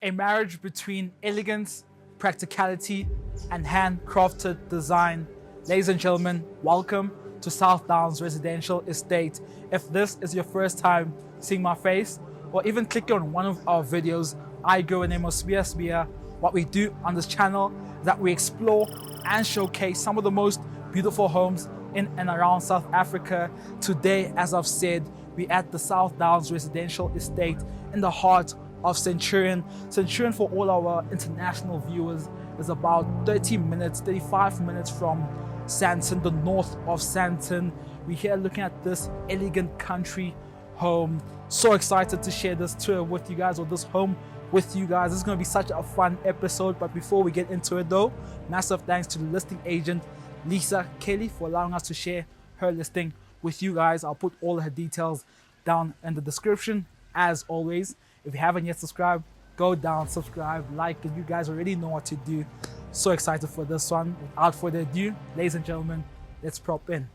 A marriage between elegance, practicality, and handcrafted design. Ladies and gentlemen, welcome to Southdowns Residential Estate. If this is your first time seeing my face, or even clicking on one of our videos, I go in the name of Spia. What we do on this channel is that we explore and showcase some of the most beautiful homes in and around South Africa. Today, as I've said, we're at the Southdowns Residential Estate in the heart of Centurion. Centurion, for all our international viewers, is about 35 minutes from Sandton, the north of Sandton. We're here looking at this elegant country home. So excited to share this tour with you guys, or this home with you guys. This is going to be such a fun episode. But before we get into it though, massive thanks to the listing agent Lisa Kelly for allowing us to share her listing with you guys. I'll put all her details down in the description. As always, if you haven't yet subscribed, go down, subscribe, like, and you guys already know what to do. So excited for this one. Without further ado, ladies and gentlemen, let's prop in.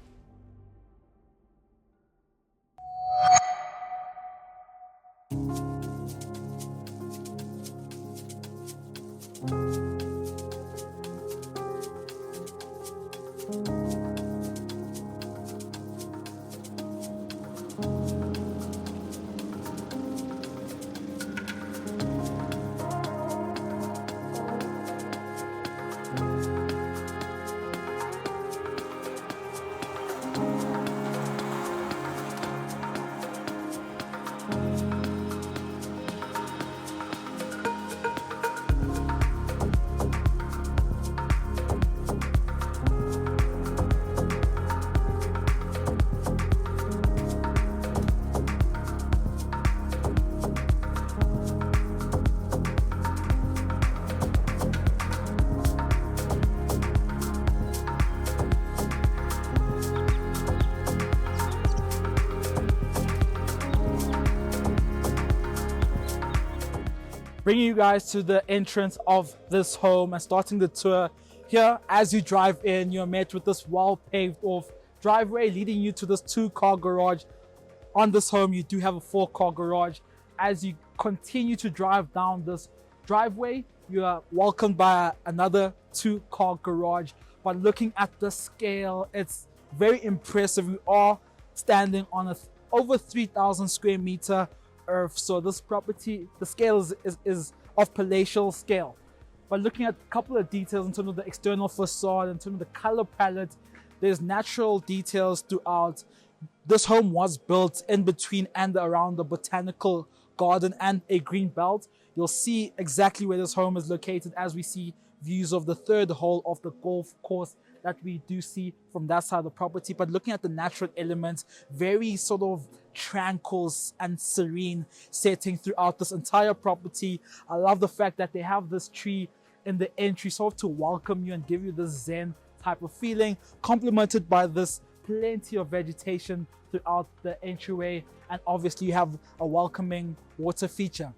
Bringing you guys to the entrance of this home and starting the tour. Here, as you drive in, you're met with this well paved off driveway leading you to this 2-car garage. On this home, you do have a 4-car garage. As you continue to drive down this driveway, you are welcomed by another 2-car garage. But looking at the scale, it's very impressive. We are standing on a over 3,000 square meter earth. So this property, the scale is of palatial scale. But looking at a couple of details in terms of the external facade, in terms of the color palette, there's natural details throughout. This home was built in between and around the botanical garden and a green belt. You'll see exactly where this home is located as we see views of the third hole of the golf course that we do see from that side of the property. But looking at the natural elements, very sort of tranquil and serene setting throughout this entire property. I love the fact that they have this tree in the entry sort of to welcome you and give you this zen type of feeling, complemented by this plenty of vegetation throughout the entryway. And obviously you have a welcoming water feature.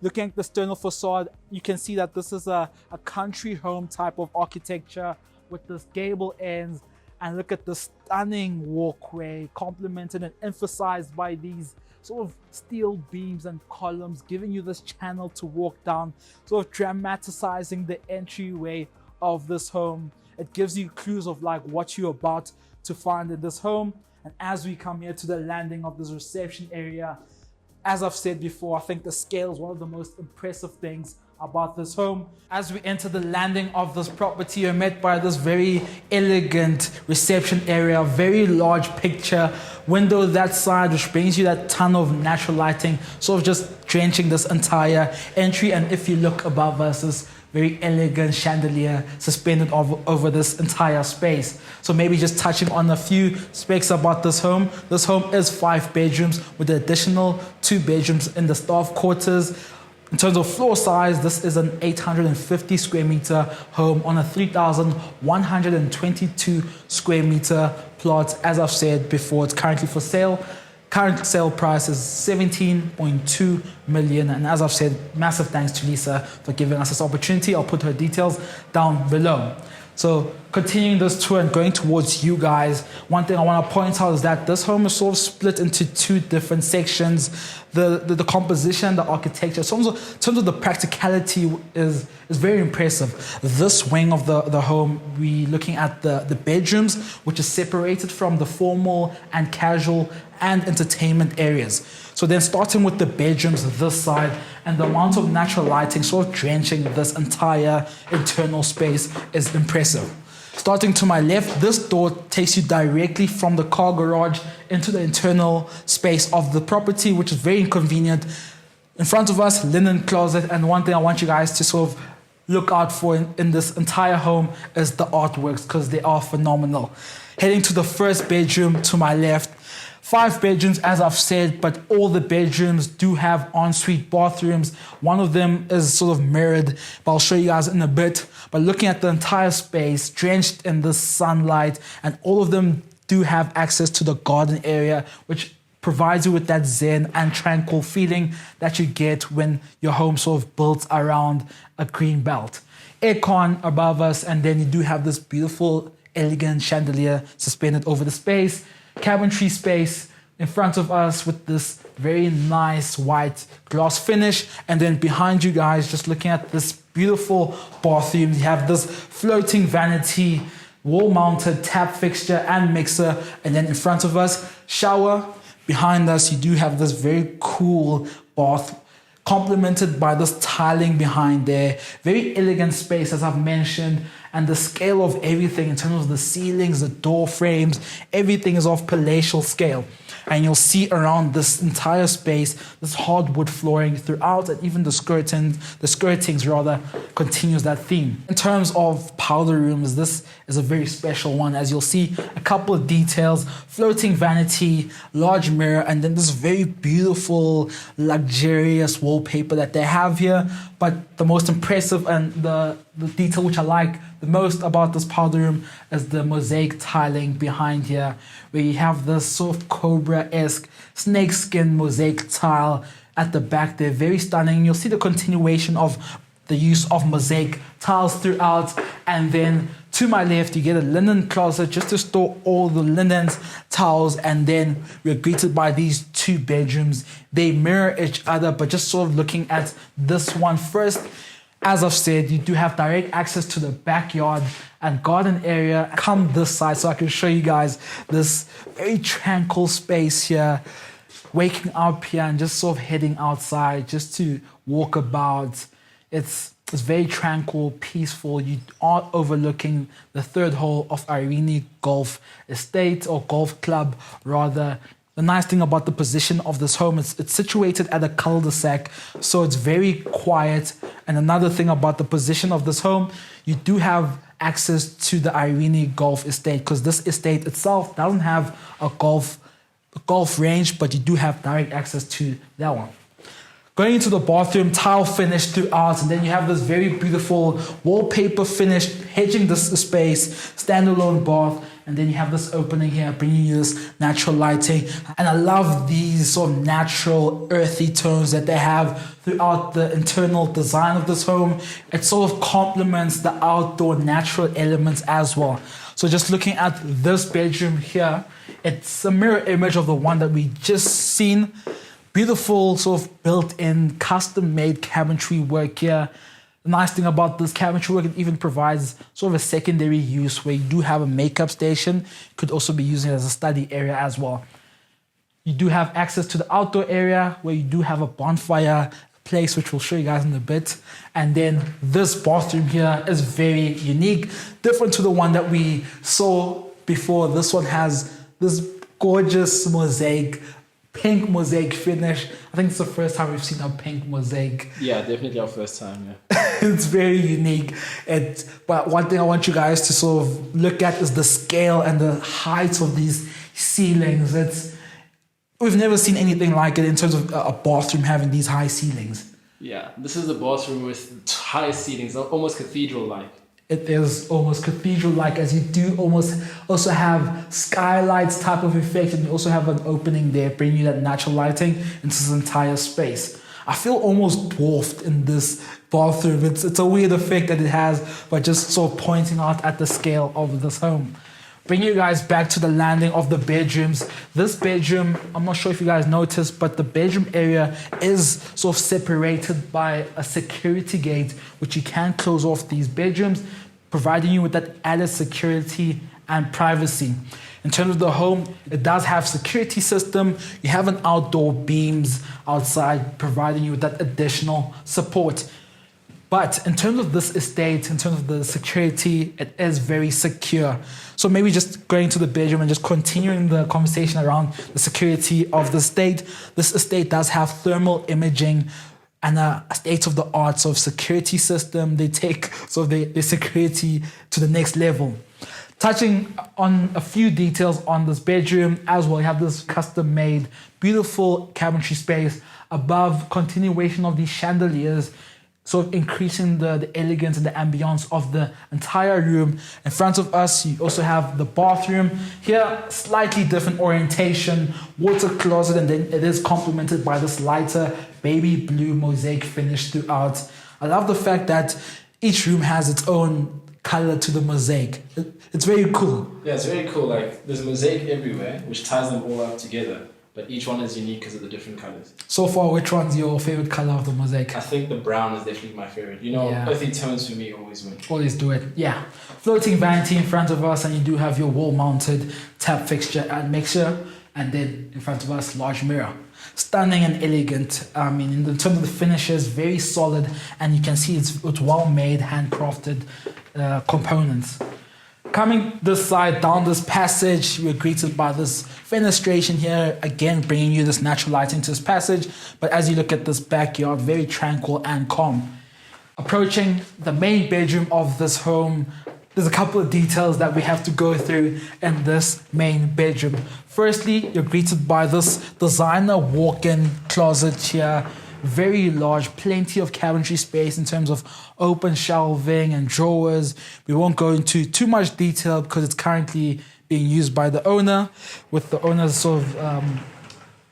Looking at the external facade, you can see that this is a country home type of architecture with this gable ends, and look at the stunning walkway complemented and emphasized by these sort of steel beams and columns, giving you this channel to walk down, sort of dramatizing the entryway of this home. It gives you clues of like what you're about to find in this home. And as we come here to the landing of this reception area, as I've said before, I think the scale is one of the most impressive things about this home. As we enter the landing of this property, you're met by this very elegant reception area, very large picture window that side, which brings you that ton of natural lighting, sort of just drenching this entire entry. And if you look above us, this very elegant chandelier suspended over this entire space. So maybe just touching on a few specs about this home. This home is 5 bedrooms with an additional 2 bedrooms in the staff quarters. In terms of floor size, this is an 850 square meter home on a 3,122 square meter plot. As I've said before, it's currently for sale. Current sale price is 17.2 million. And as I've said, massive thanks to Lisa for giving us this opportunity. I'll put her details down below. So continuing this tour and going towards you guys, one thing I want to point out is that this home is sort of split into two different sections. The composition, the architecture, in terms of the practicality is very impressive. This wing of the home, we're looking at the bedrooms, which is separated from the formal and casual and entertainment areas. So then starting with the bedrooms this side, and the amount of natural lighting sort of drenching this entire internal space is impressive. Starting to my left, this door takes you directly from the car garage into the internal space of the property, which is very inconvenient. In front of us, linen closet, and one thing I want you guys to sort of look out for in this entire home is the artworks, because they are phenomenal. Heading to the first bedroom to my left, 5 bedrooms, as I've said, but all the bedrooms do have ensuite bathrooms. One of them is sort of mirrored, but I'll show you guys in a bit. But looking at the entire space, drenched in the sunlight, and all of them do have access to the garden area, which provides you with that zen and tranquil feeling that you get when your home sort of built around a green belt. Aircon above us, and then you do have this beautiful, elegant chandelier suspended over the space. Cabinetry space in front of us with this very nice white glass finish, and then behind you guys, just looking at this beautiful bathroom, you have this floating vanity, wall-mounted tap fixture and mixer, and then in front of us, shower. Behind us, you do have this very cool bath, complemented by this tiling behind there. Very elegant space, as I've mentioned, and the scale of everything in terms of the ceilings, the door frames, everything is of palatial scale. And you'll see around this entire space, this hardwood flooring throughout, and even the skirtings rather, continues that theme. In terms of powder rooms, this is a very special one, as you'll see a couple of details: floating vanity, large mirror, and then this very beautiful, luxurious wallpaper that they have here. But the most impressive and the detail which I like the most about this powder room is the mosaic tiling behind here, where you have this sort of cobra-esque snakeskin mosaic tile at the back there. Very stunning. You'll see the continuation of the use of mosaic tiles throughout. And then to my left, you get a linen closet just to store all the linens, towels, and then we're greeted by these 2 bedrooms. They mirror each other, but just sort of looking at this one first, as I've said, you do have direct access to the backyard and garden area. Come this side so I can show you guys this very tranquil space here. Waking up here and just sort of heading outside just to walk about. It's very tranquil, peaceful. You are overlooking the 3rd hole of Irene Golf Estate, or Golf Club rather. The nice thing about the position of this home is it's situated at a cul-de-sac, so it's very quiet. And another thing about the position of this home, you do have access to the Irene Golf Estate, because this estate itself doesn't have a golf range, but you do have direct access to that one. Going into the bathroom, tile finish throughout, and then you have this very beautiful wallpaper finish hedging this space, standalone bath, and then you have this opening here bringing you this natural lighting. And I love these sort of natural earthy tones that they have throughout the internal design of this home. It sort of complements the outdoor natural elements as well. So just looking at this bedroom here, it's a mirror image of the one that we just seen. Beautiful sort of built-in custom-made cabinetry work here. The nice thing about this cabinetry work, it even provides sort of a secondary use where you do have a makeup station. Could also be using it as a study area as well. You do have access to the outdoor area where you do have a bonfire place, which we'll show you guys in a bit. And then this bathroom here is very unique, different to the one that we saw before. This one has this gorgeous mosaic, pink mosaic finish. I think it's the first time we've seen a pink mosaic. Yeah, definitely our first time, yeah. It's very unique. But one thing I want you guys to sort of look at is the scale and the height of these ceilings. We've never seen anything like it in terms of a bathroom having these high ceilings. Yeah, this is a bathroom with high ceilings, almost cathedral-like. It is almost cathedral-like, as you do almost also have skylights type of effect, and you also have an opening there bringing you that natural lighting into this entire space. I feel almost dwarfed in this bathroom. It's a weird effect that it has, but just sort of pointing out at the scale of this home. Bring you guys back to the landing of the bedrooms. This bedroom, I'm not sure if you guys noticed, but the bedroom area is sort of separated by a security gate, which you can close off these bedrooms, providing you with that added security and privacy. In terms of the home, it does have security system. You have an outdoor beams outside, providing you with that additional support. But in terms of this estate, in terms of the security, it is very secure. So maybe just going to the bedroom and just continuing the conversation around the security of the estate. This estate does have thermal imaging and a state-of-the-art sort of security system. They take sort of the security to the next level. Touching on a few details on this bedroom as well, you have this custom-made, beautiful cabinetry space above, continuation of these chandeliers, sort of increasing the elegance and the ambience of the entire room. In front of us, you also have the bathroom. Here, slightly different orientation, water closet, and then it is complemented by this lighter baby blue mosaic finish throughout. I love the fact that each room has its own color to the mosaic. It's very cool. Yeah, it's very cool. Like, there's mosaic everywhere, which ties them all up together. But each one is unique because of the different colors. So far, which one's your favorite color of the mosaic? I think the brown is definitely my favorite. You know, Yeah. earthy tones for me always win. Always do it, yeah. Floating vanity in front of us, and you do have your wall-mounted tap fixture and mixer. And then in front of us, large mirror. Stunning and elegant. I mean, in terms of the finishes, very solid. And you can see it's well-made, handcrafted components. Coming this side, down this passage, we're greeted by this fenestration here, again bringing you this natural lighting to this passage. But as you look at this backyard, very tranquil and calm. Approaching the main bedroom of this home, there's a couple of details that we have to go through in this main bedroom. Firstly, you're greeted by this designer walk-in closet here. Very large, plenty of cabinetry space in terms of open shelving and drawers. We won't go into too much detail because it's currently being used by the owner, with the owner's sort of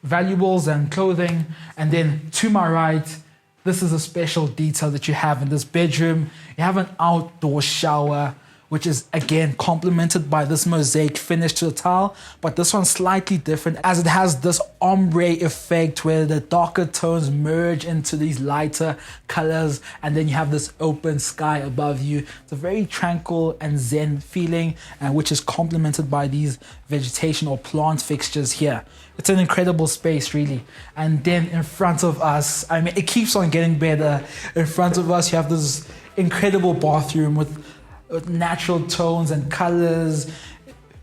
valuables and clothing. And then to my right, this is a special detail that you have in this bedroom. You have an outdoor shower, which is again complemented by this mosaic finish to the tile, but this one's slightly different as it has this ombre effect where the darker tones merge into these lighter colors, and then you have this open sky above you. It's a very tranquil and zen feeling, which is complemented by these vegetation or plant fixtures here. It's an incredible space, really. And then in front of us, I mean, it keeps on getting better. In front of us, you have this incredible bathroom with natural tones and colors.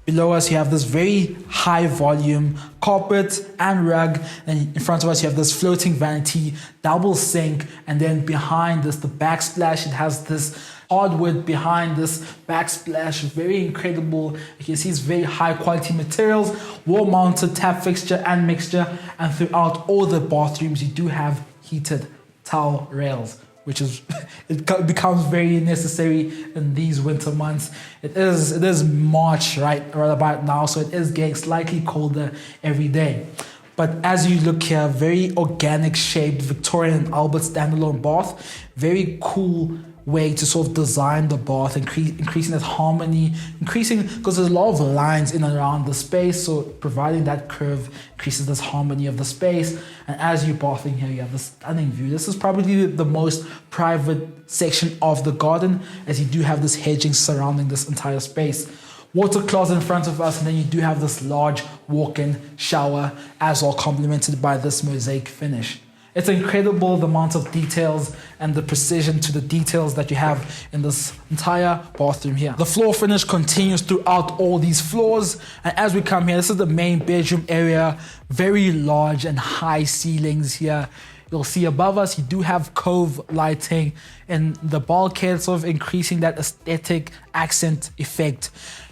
Below us, you have this very high volume carpet and rug. And in front of us, you have this floating vanity, double sink. And then behind this, the backsplash, it has this hardwood behind this backsplash. Very incredible. You can see it's very high quality materials, wall mounted tap fixture and mixture. And throughout all the bathrooms, you do have heated towel rails, which is, it becomes very necessary in these winter months. It is March right about now, so it is getting slightly colder every day. But as you look here, very organic shaped Victorian and Albert standalone bath. Very cool way to sort of design the bath, increasing that harmony, because there's a lot of lines in and around the space, so providing that curve increases this harmony of the space. And as you're bathing here, you have this stunning view. This is probably the most private section of the garden, as you do have this hedging surrounding this entire space. Water closet in front of us, and then you do have this large walk-in shower, as well complemented by this mosaic finish. It's incredible the amount of details and the precision to the details that you have in this entire bathroom here. The floor finish continues throughout all these floors. And as we come here, this is the main bedroom area. Very large and high ceilings here. You'll see above us, you do have cove lighting and the bulkhead sort of increasing that aesthetic accent effect.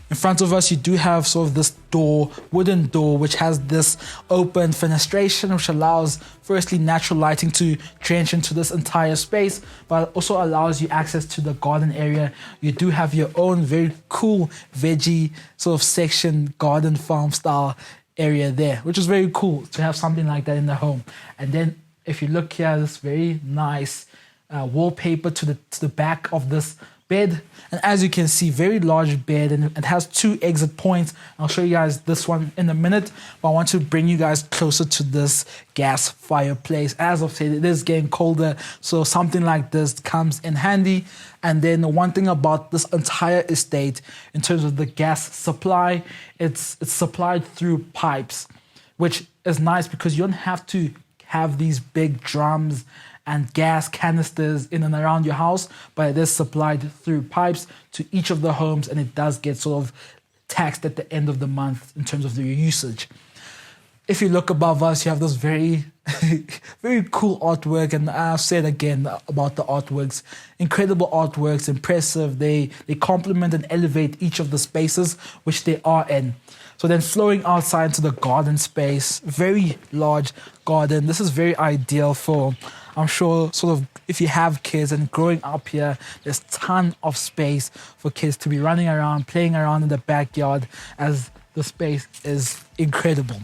In front of us, you do have sort of this door, wooden door, which has this open fenestration, which allows, firstly, natural lighting to trench into this entire space, but also allows you access to the garden area. You do have your own very cool veggie sort of section, garden farm style area there, which is very cool to have something like that in the home. And then if you look here, this very nice wallpaper to the back of this bed. And as you can see, very large bed, and it has 2 exit points. I'll show you guys this one in a minute, but I want to bring you guys closer to this gas fireplace. As I've said, it is getting colder, so something like this comes in handy. And then the one thing about this entire estate in terms of the gas supply, it's supplied through pipes, which is nice because you don't have to have these big drums and gas canisters in and around your house, but it is supplied through pipes to each of the homes, and it does get sort of taxed at the end of the month in terms of the usage. If you look above us, you have this very, very cool artwork, and I've said again about the artworks. Incredible artworks, impressive. They complement and elevate each of the spaces which they are in. So then flowing outside into the garden space, very large garden. This is very ideal for, I'm sure, sort of if you have kids and growing up here, there's a ton of space for kids to be running around, playing around in the backyard, as the space is incredible.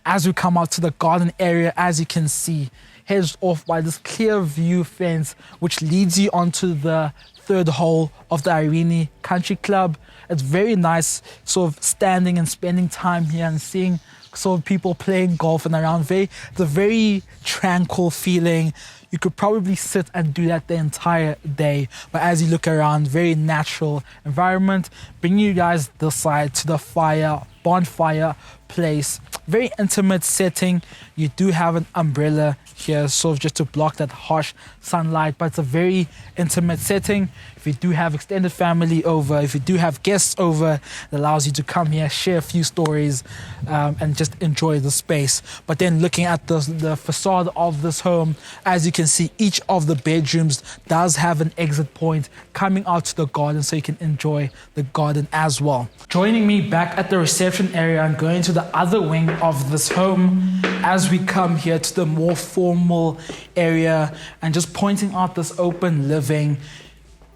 As we come out to the garden area, as you can see, hedged off by this clear view fence, which leads you onto the 3rd hole of the Irene Country Club. It's very nice sort of standing and spending time here and seeing sort of people playing golf and around. It's a very tranquil feeling. You could probably sit and do that the entire day. But as you look around, very natural environment. Bringing you guys this side to the bonfire place. Very intimate setting. You do have an umbrella here, sort of just to block that harsh sunlight, but it's a very intimate setting. If you do have extended family over, if you do have guests over, it allows you to come here, share a few stories, and just enjoy the space. But then looking at the facade of this home, as you can see, each of the bedrooms does have an exit point coming out to the garden, so you can enjoy the garden as well. Joining me back at the reception area and going to the other wing of this home, as we come here to the more formal area and just pointing out this open living.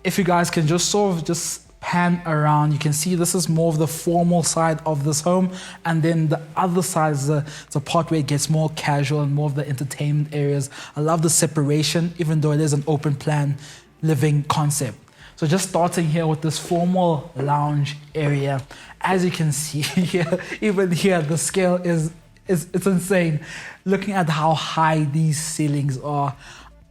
If you guys can just sort of just pan around, you can see this is more of the formal side of this home, and then the other side is the part where it gets more casual and more of the entertainment areas. I love the separation, even though it is an open plan living concept. So just starting here with this formal lounge area, as you can see here, even here the scale is it's insane. Looking at how high these ceilings are.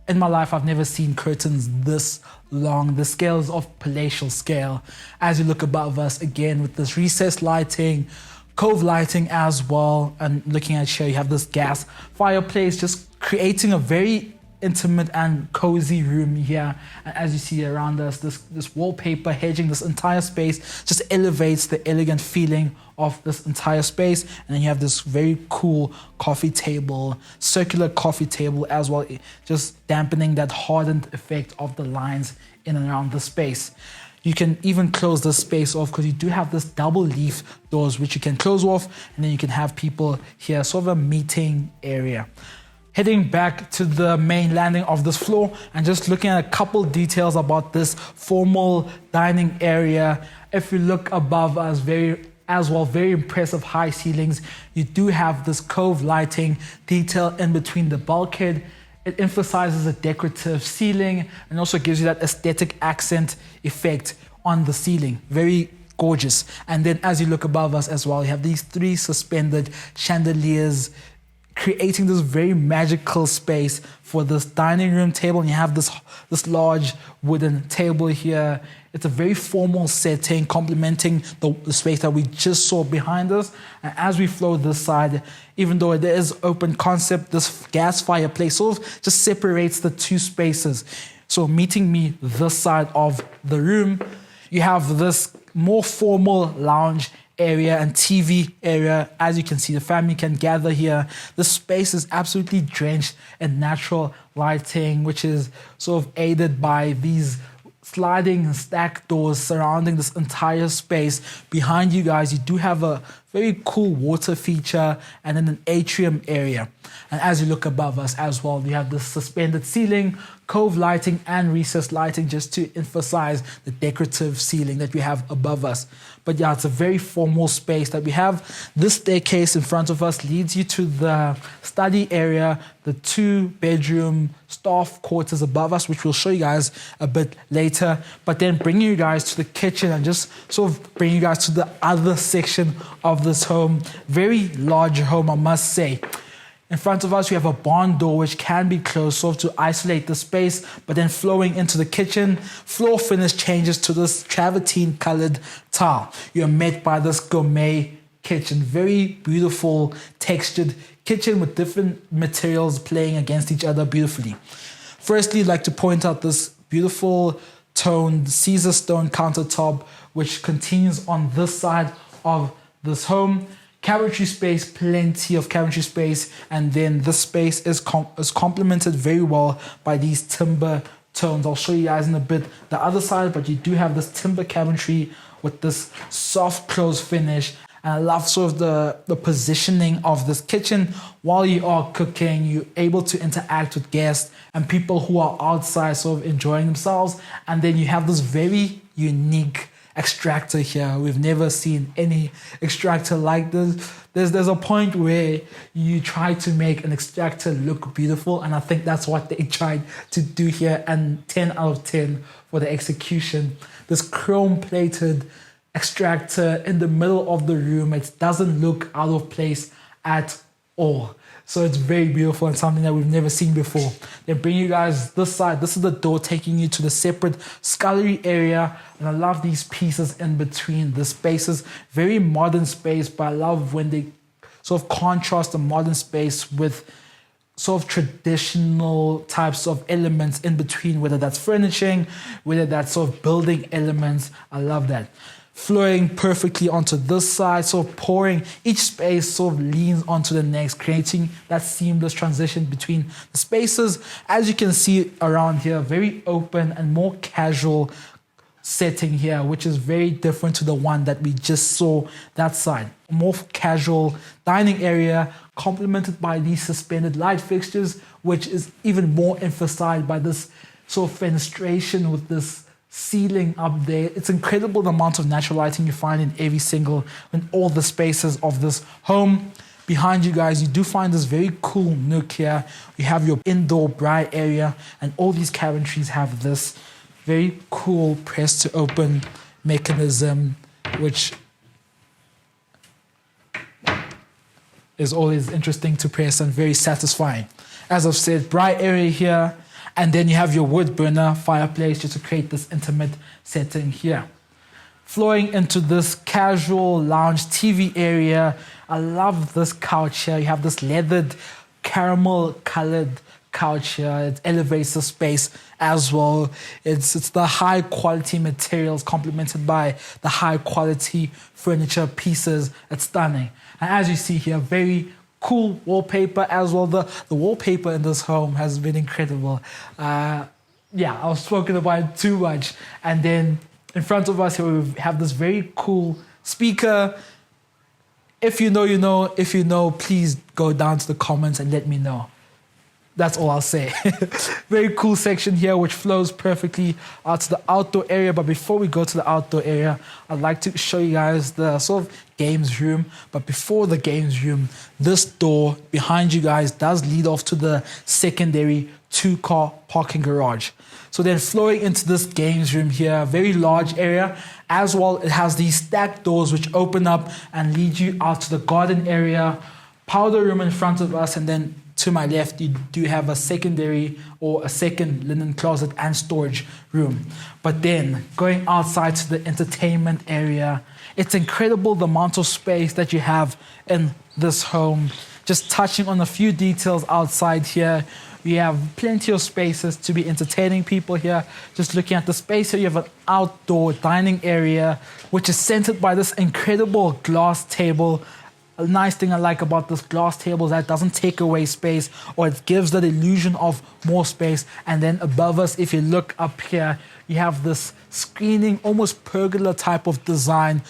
In my life, I've never seen curtains this long. The scale is of palatial scale. As you look above us, again, with this recessed lighting, cove lighting as well, and looking at here, you have this gas fireplace, just creating a very intimate and cozy room here. And as you see around us, this wallpaper hedging this entire space just elevates the elegant feeling of this entire space. And then you have this very cool coffee table, circular coffee table as well, just dampening that hardened effect of the lines in and around the space. You can even close this space off because you do have this double leaf doors which you can close off, and then you can have people here, sort of a meeting area. Heading back to the main landing of this floor and just looking at a couple details about this formal dining area. If you look above us, very impressive high ceilings. You do have this cove lighting detail in between the bulkhead. It emphasizes a decorative ceiling and also gives you that aesthetic accent effect on the ceiling. Very gorgeous. And then as you look above us as well, you have these 3 suspended chandeliers, creating this very magical space for this dining room table. And you have this large wooden table here. It's a very formal setting, complementing the space that we just saw behind us. And as we flow this side, even though it is open concept, this gas fireplace sort of just separates the 2 spaces. So meeting me this side of the room, you have this more formal lounge area and TV area. As you can see, the family can gather here. The space is absolutely drenched in natural lighting, which is sort of aided by these sliding and stacked doors surrounding this entire space. Behind you guys, you do have a very cool water feature, and then an atrium area. And as you look above us as well, you have the suspended ceiling, cove lighting, and recessed lighting, just to emphasize the decorative ceiling that we have above us. But yeah, it's a very formal space that we have. This staircase in front of us leads you to the study area, the 2-bedroom staff quarters above us, which we'll show you guys a bit later. But then bringing you guys to the kitchen and just sort of bringing you guys to the other section of this home. Very large home, I must say. In front of us, we have a barn door which can be closed sort of to isolate the space, but then flowing into the kitchen. Floor finish changes to this travertine colored tile. You're met by this gourmet kitchen. Very beautiful textured kitchen with different materials playing against each other beautifully. Firstly, I'd like to point out this beautiful toned Caesar stone countertop, which continues on this side of this home. Cabinetry space, plenty of cabinetry space, and then this space is complemented very well by these timber tones. I'll show you guys in a bit the other side, but you do have this timber cabinetry with this soft close finish. And I love sort of the positioning of this kitchen. While you are cooking, you're able to interact with guests and people who are outside sort of enjoying themselves. And then you have this very unique extractor here. We've never seen any extractor like this. There's a point where you try to make an extractor look beautiful, and I think that's what they tried to do here, and 10 out of 10 for the execution. This chrome plated extractor in the middle of the room, it doesn't look out of place at all. So it's very beautiful and something that we've never seen before. Then bring you guys this side. This is the door taking you to the separate scullery area. And I love these pieces in between the spaces. Very modern space, but I love when they sort of contrast the modern space with sort of traditional types of elements in between, whether that's furnishing, whether that's sort of building elements. I love that. Flowing perfectly onto this side, sort of pouring, each space sort of leans onto the next, creating that seamless transition between the spaces. As you can see around here, very open and more casual setting here, which is very different to the one that we just saw that side. More casual dining area, complemented by these suspended light fixtures, which is even more emphasized by this sort of fenestration with this ceiling up there. It's incredible the amount of natural lighting you find in all the spaces of this home. Behind you guys, you do find this very cool nook here. You have your indoor braai area, and all these cabinetries have this very cool press to open mechanism, which is always interesting to press and very satisfying. As I've said, braai area here. And then you have your wood burner fireplace just to create this intimate setting here. Flowing into this casual lounge TV area. I love this couch here. You have this leathered, caramel colored couch here. It elevates the space as well. It's the high quality materials complemented by the high quality furniture pieces. It's stunning. And as you see here, very cool wallpaper as well. The wallpaper in this home has been incredible. Yeah, I've spoken about it too much. And then in front of us here, we have this very cool speaker. If you know, you know. If you know, please go down to the comments and let me know. That's all I'll say. Very cool section here, which flows perfectly out to the outdoor area. But before we go to the outdoor area, I'd like to show you guys the sort of games room. But before the games room, this door behind you guys does lead off to the secondary 2-car parking garage. So then flowing into this games room here, very large area. As well, it has these stacked doors which open up and lead you out to the garden area, powder room in front of us, and then to my left, you do have a secondary or a second linen closet and storage room. But then going outside to the entertainment area, it's incredible the amount of space that you have in this home. Just touching on a few details outside here, we have plenty of spaces to be entertaining people here. Just looking at the space here, you have an outdoor dining area, which is centered by this incredible glass table. A nice thing I like about this glass table is that it doesn't take away space, or it gives that illusion of more space. And then above us, if you look up here, you have this screening, almost pergola type of design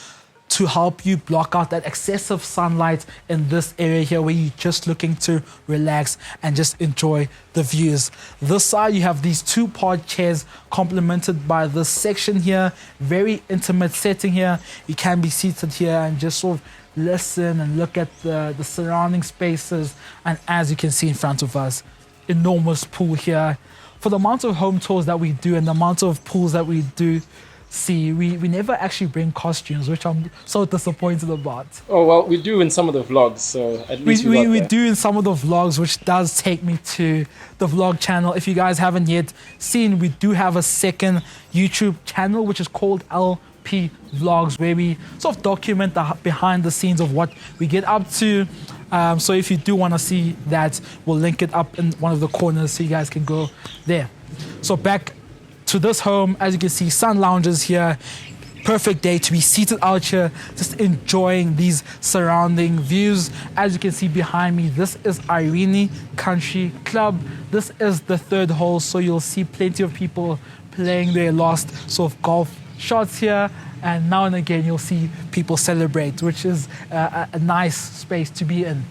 to help you block out that excessive sunlight in this area here where you're just looking to relax and just enjoy the views. This side, you have these 2-part chairs complemented by this section here. Very intimate setting here. You can be seated here and just sort of listen and look at the surrounding spaces. And as you can see in front of us, enormous pool here. For the amount of home tours that we do and the amount of pools that we do see, we never actually bring costumes, which I'm so disappointed about. Oh, well, we do in some of the vlogs, so at least we do in some of the vlogs, which does take me to the vlog channel. If you guys haven't yet seen, we do have a second YouTube channel, which is called LP Vlogs, where we sort of document the behind the scenes of what we get up to. So if you do want to see that, we'll link it up in one of the corners so you guys can go there. So back to this home, as you can see, sun lounges here. Perfect day to be seated out here, just enjoying these surrounding views. As you can see behind me, this is Irene Country Club. This is the 3rd hole, so you'll see plenty of people playing their last sort of golf shots here. And now and again, you'll see people celebrate, which is a nice space to be in.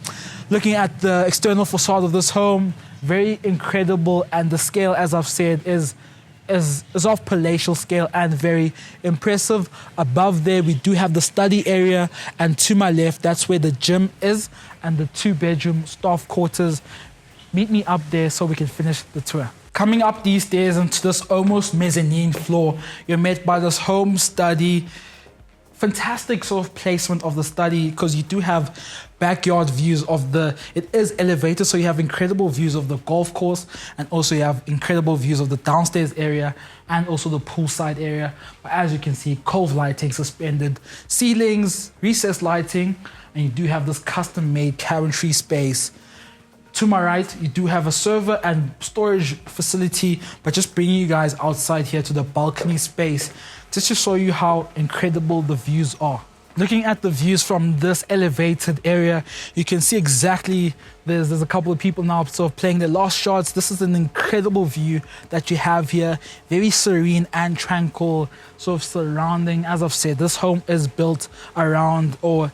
Looking at the external facade of this home, very incredible. And the scale, as I've said, is of palatial scale and very impressive. Above there, we do have the study area. And to my left, that's where the gym is and the 2-bedroom staff quarters. Meet me up there so we can finish the tour. Coming up these stairs into this almost mezzanine floor, you're met by this home study. Fantastic sort of placement of the study because you do have backyard views of it is elevated, so you have incredible views of the golf course, and also you have incredible views of the downstairs area and also the poolside area. But as you can see, cove lighting, suspended ceilings, recessed lighting, and you do have this custom-made cabinetry space. To my right, you do have a server and storage facility, but just bringing you guys outside here to the balcony space, just to show you how incredible the views are. Looking at the views from this elevated area, you can see exactly, there's a couple of people now sort of playing their last shots. This is an incredible view that you have here. Very serene and tranquil, sort of surrounding. As I've said, this home is built around or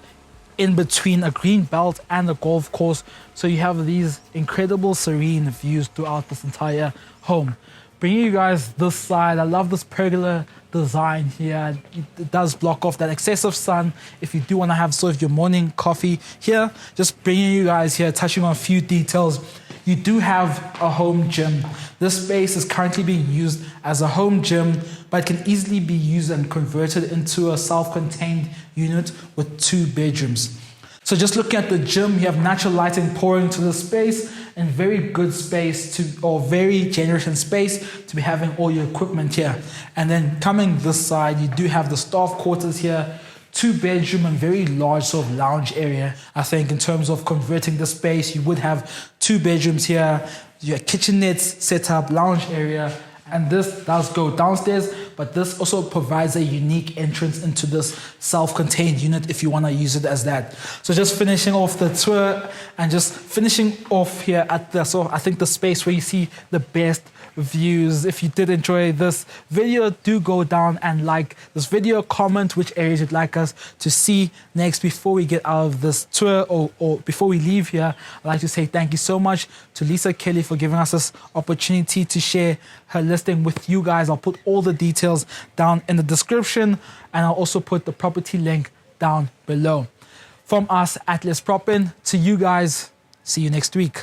in between a green belt and a golf course. So you have these incredible serene views throughout this entire home. Bringing you guys this side, I love this pergola design here. It does block off that excessive sun if you do want to have sort of your morning coffee here. Just bringing you guys here, touching on a few details. You do have a home gym. This space is currently being used as a home gym, but it can easily be used and converted into a self-contained unit with 2 bedrooms. So just looking at the gym, you have natural lighting pouring into the space and very good space or very generous in space to be having all your equipment here. And then coming this side, you do have the staff quarters here, 2-bedroom and very large sort of lounge area. I think in terms of converting the space, you would have 2 bedrooms here, your kitchenettes set up, lounge area, and this does go downstairs, but this also provides a unique entrance into this self-contained unit if you want to use it as that. So just finishing off the tour and just finishing off here at the I think the space where you see the best views. If you did enjoy this video, do go down and like this video, comment which areas you'd like us to see next. Before we get out of this tour or before we leave here, I'd like to say thank you so much to Lisa Kelly for giving us this opportunity to share her listing with you guys. I'll put all the details down in the description, and I'll also put the property link down below. From us at Let's Propin to you guys, see you next week.